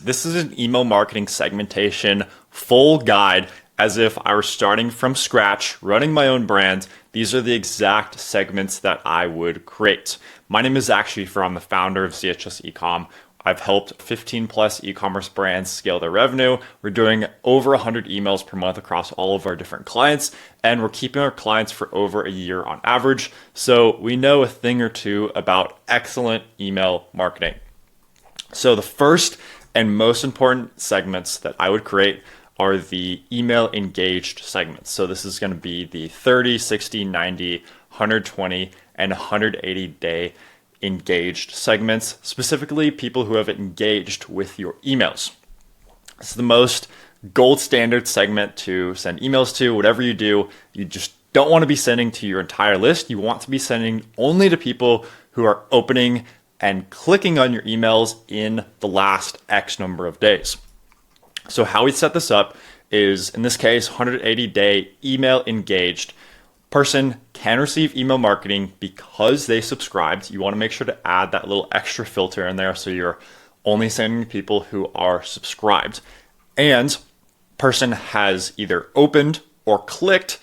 This is an email marketing segmentation full guide as if I were starting from scratch, running my own brand. These are the exact segments that I would create. My name is Zach Schieffer. I'm the founder of CHS Ecom. I've helped 15 plus e-commerce brands scale their revenue. We're doing over 100 emails per month across all of our different clients, and we're keeping our clients for over a year on average. So we know a thing or two about excellent email marketing. So the first and most important segments that I would create are the email engaged segments. So this is going to be the 30, 60, 90, 120, and 180 day engaged segments, specifically people who have engaged with your emails. It's the most gold standard segment to send emails to. Whatever you do, you just don't want to be sending to your entire list. You want to be sending only to people who are opening and clicking on your emails in the last X number of days. So how we set this up is, in this case, 180 day email engaged. Person can receive email marketing because they subscribed. You want to make sure to add that little extra filter in there so you're only sending to people who are subscribed. And person has either opened or clicked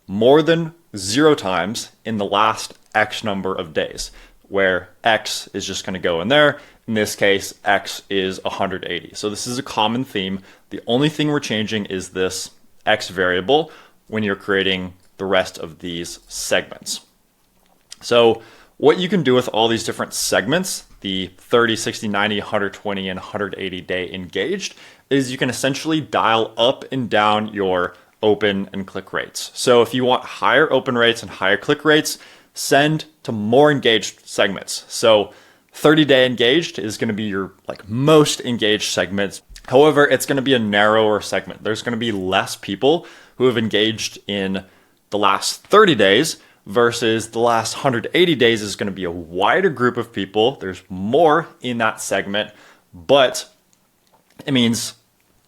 more than 0 times in the last X number of days, where X is just going to go in there. In this case, X is 180. So this is a common theme. The only thing we're changing is this X variable when you're creating the rest of these segments. So what you can do with all these different segments, the 30, 60, 90, 120, and 180 day engaged, is you can essentially dial up and down your open and click rates. So if you want higher open rates and higher click rates, send to more engaged segments. So 30 day engaged is going to be your most engaged segments. However, it's going to be a narrower segment. There's going to be less people who have engaged in the last 30 days versus the last 180 days is going to be a wider group of people. There's more in that segment, but it means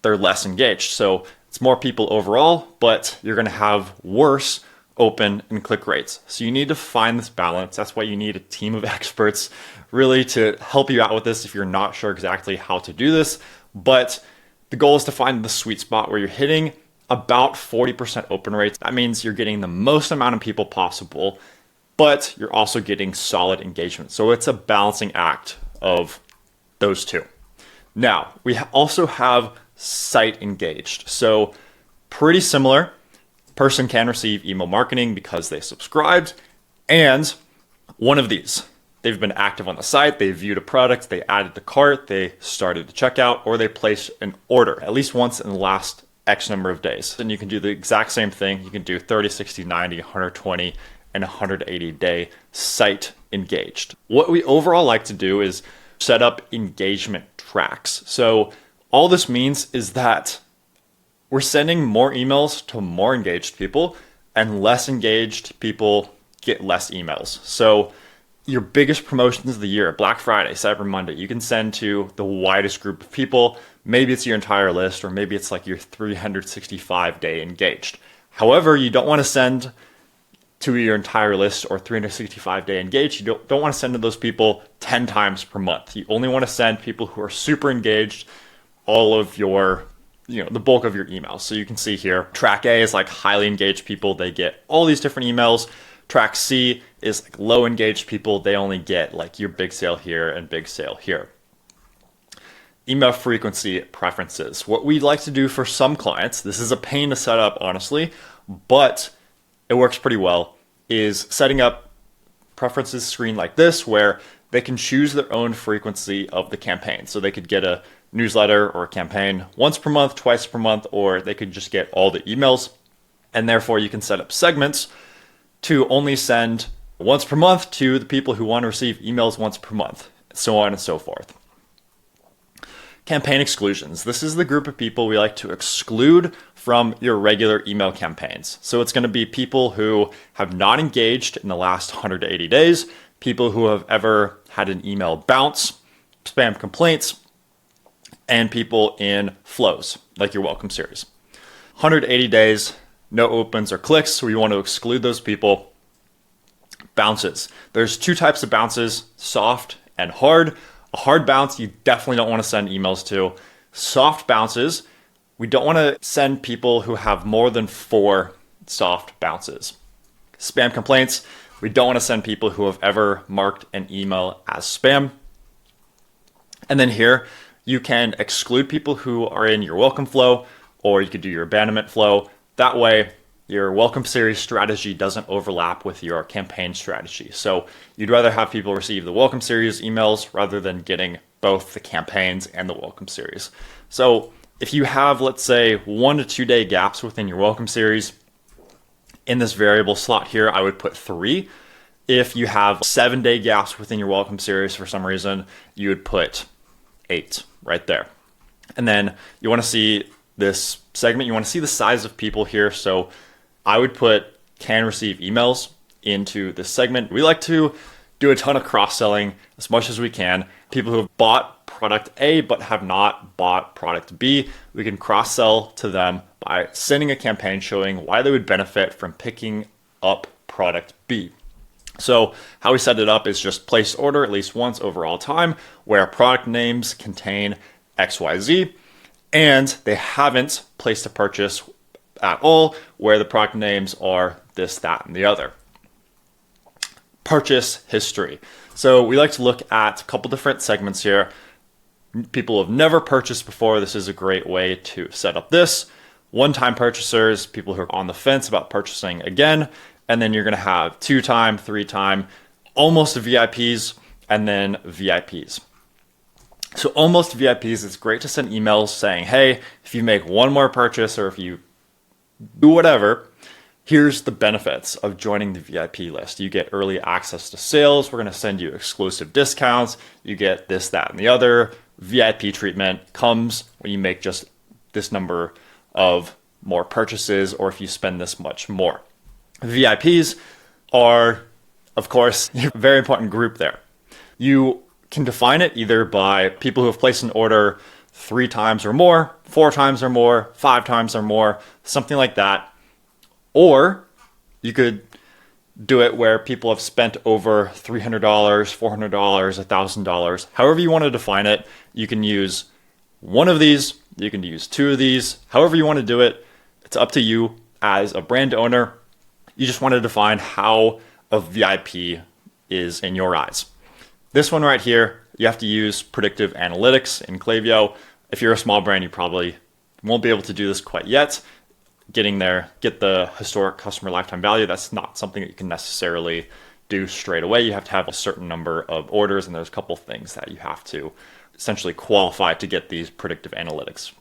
they're less engaged. So it's more people overall, but you're going to have worse open and click rates. So you need to find this balance. That's why you need a team of experts really to help you out with this if you're not sure exactly how to do this. But the goal is to find the sweet spot where you're hitting about 40% open rates. That means you're getting the most amount of people possible, but you're also getting solid engagement. So it's a balancing act of those two. Now, we also have site engaged. So pretty similar. Person can receive email marketing because they subscribed, and one of these. They've been active on the site, they viewed a product, they added to cart, they started to checkout, or they placed an order at least once in the last X number of days. And you can do the exact same thing. You can do 30, 60, 90, 120, and 180 day site engaged. What we overall like to do is set up engagement tracks. So all this means is that we're sending more emails to more engaged people, and less engaged people get less emails. So your biggest promotions of the year, Black Friday, Cyber Monday, you can send to the widest group of people. Maybe it's your entire list, or maybe it's like your 365 day engaged. However, you don't want to send to your entire list or 365 day engaged. You don't want to send to those people 10 times per month. You only want to send people who are super engaged all of your, the bulk of your emails. So you can see here, track A is like highly engaged people. They get all these different emails. Track C is like low engaged people. They only get like your big sale here and big sale here. Email frequency preferences. What we'd like to do for some clients, this is a pain to set up, honestly, but it works pretty well, is setting up preferences screen like this where they can choose their own frequency of the campaign. So they could get a newsletter or a campaign once per month, twice per month, or they could just get all the emails. And therefore you can set up segments to only send once per month to the people who want to receive emails once per month, so on and so forth. Campaign exclusions. This is the group of people we like to exclude from your regular email campaigns. So it's going to be people who have not engaged in the last 180 days, people who have ever had an email bounce, spam complaints, and people in flows, like your welcome series. 180 days, no opens or clicks, so we want to exclude those people. Bounces. There's 2 types of bounces, soft and hard. A hard bounce you definitely don't want to send emails to. Soft bounces, we don't want to send people who have more than 4 soft bounces. Spam complaints, we don't want to send people who have ever marked an email as spam. And then here, you can exclude people who are in your welcome flow, or you could do your abandonment flow. That way, your welcome series strategy doesn't overlap with your campaign strategy. So you'd rather have people receive the welcome series emails rather than getting both the campaigns and the welcome series. So if you have, let's say, 1 to 2 day gaps within your welcome series, in this variable slot here, I would put 3. If you have 7 day gaps within your welcome series for some reason, you would put 8 right there. And then you want to see this segment, you want to see the size of people here. So I would put can receive emails into this segment. We like to do a ton of cross-selling as much as we can. People who have bought product A but have not bought product B, we can cross-sell to them by sending a campaign showing why they would benefit from picking up product B. So how we set it up is just place order at least once over all time where product names contain XYZ, and they haven't placed a purchase at all where the product names are this, that, and the other. Purchase history. So we like to look at a couple different segments here. People who have never purchased before, this is a great way to set up this. One-time purchasers, people who are on the fence about purchasing again, and then you're going to have 2-time, 3-time, almost VIPs, and then VIPs. So almost VIPs, it's great to send emails saying, hey, if you make one more purchase or if you do whatever, here's the benefits of joining the VIP list. You get early access to sales. We're going to send you exclusive discounts. You get this, that, and the other. VIP treatment comes when you make just this number of more purchases or if you spend this much more. VIPs are, of course, a very important group there. You can define it either by people who have placed an order 3 times or more, 4 times or more, 5 times or more, something like that. Or you could do it where people have spent over $300, $400, $1,000. However you want to define it, you can use one of these, you can use 2 of these, however you want to do it. It's up to you as a brand owner. You just want to define how a VIP is in your eyes. This one right here, you have to use predictive analytics in Klaviyo. If you're a small brand, you probably won't be able to do this quite yet. Getting there, get the historic customer lifetime value, that's not something that you can necessarily do straight away. You have to have a certain number of orders, and there's a couple things that you have to essentially qualify to get these predictive analytics.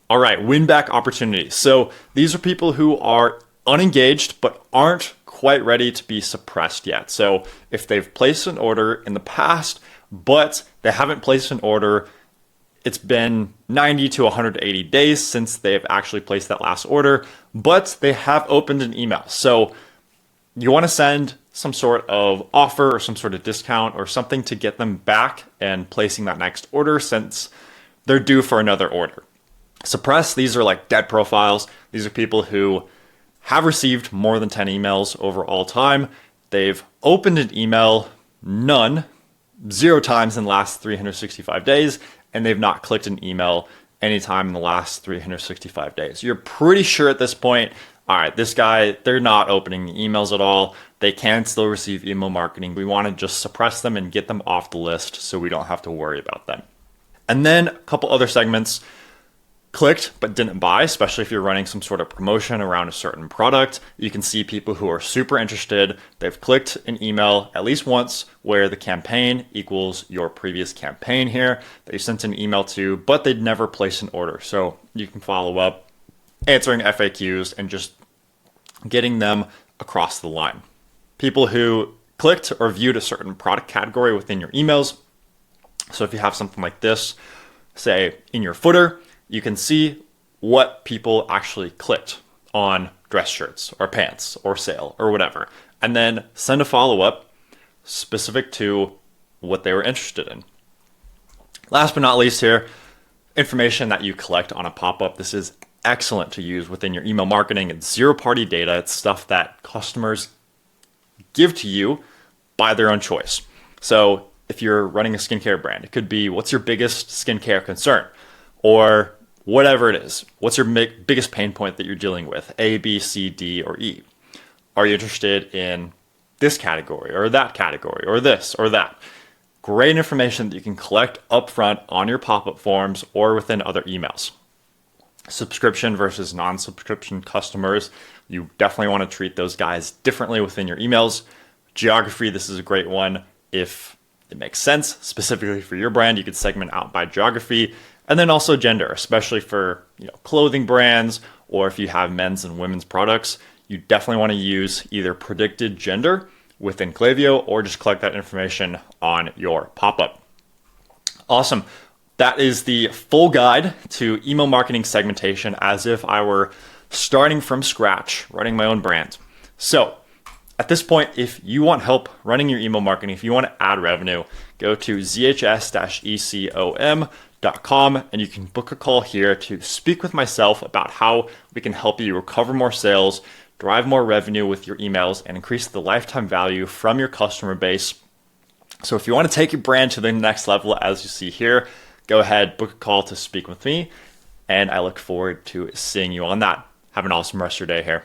All right, win back opportunities. So these are people who are unengaged but aren't quite ready to be suppressed yet. So if they've placed an order in the past, but they haven't placed an order, it's been 90 to 180 days since they've actually placed that last order, but they have opened an email. So you want to send some sort of offer or some sort of discount or something to get them back and placing that next order since they're due for another order. Suppress, these are like dead profiles. These are people who have received more than 10 emails over all time. They've opened an email, 0 times in the last 365 days, and they've not clicked an email anytime in the last 365 days. You're pretty sure at this point, all right, this guy, they're not opening the emails at all. They can still receive email marketing. We want to just suppress them and get them off the list so we don't have to worry about them. And then a couple other segments. Clicked but didn't buy, especially if you're running some sort of promotion around a certain product. You can see people who are super interested. They've clicked an email at least once where the campaign equals your previous campaign here that you sent an email to, but they'd never placed an order. So you can follow up, answering FAQs, and just getting them across the line. People who clicked or viewed a certain product category within your emails. So if you have something like this, say in your footer, you can see what people actually clicked on dress shirts or pants or sale or whatever, and then send a follow-up specific to what they were interested in. Last but not least here, information that you collect on a pop-up. This is excellent to use within your email marketing. It's zero-party data. It's stuff that customers give to you by their own choice. So if you're running a skincare brand, it could be, what's your biggest skincare concern? or whatever it is. What's your biggest pain point that you're dealing with? A, B, C, D, or E? Are you interested in this category or that category or this or that? Great information that you can collect upfront on your pop-up forms or within other emails. Subscription versus non-subscription customers. You definitely want to treat those guys differently within your emails. Geography, this is a great one. If it makes sense, specifically for your brand, you could segment out by geography. And then also gender, especially for clothing brands, or if you have men's and women's products, you definitely want to use either predicted gender within Klaviyo or just collect that information on your pop-up. Awesome. That is the full guide to email marketing segmentation as if I were starting from scratch, running my own brand. So at this point, if you want help running your email marketing, if you want to add revenue, go to zhs-ecom.com and you can book a call here to speak with myself about how we can help you recover more sales, drive more revenue with your emails, and increase the lifetime value from your customer base. So if you want to take your brand to the next level, as you see here, go ahead, book a call to speak with me, and I look forward to seeing you on that. Have an awesome rest of your day here.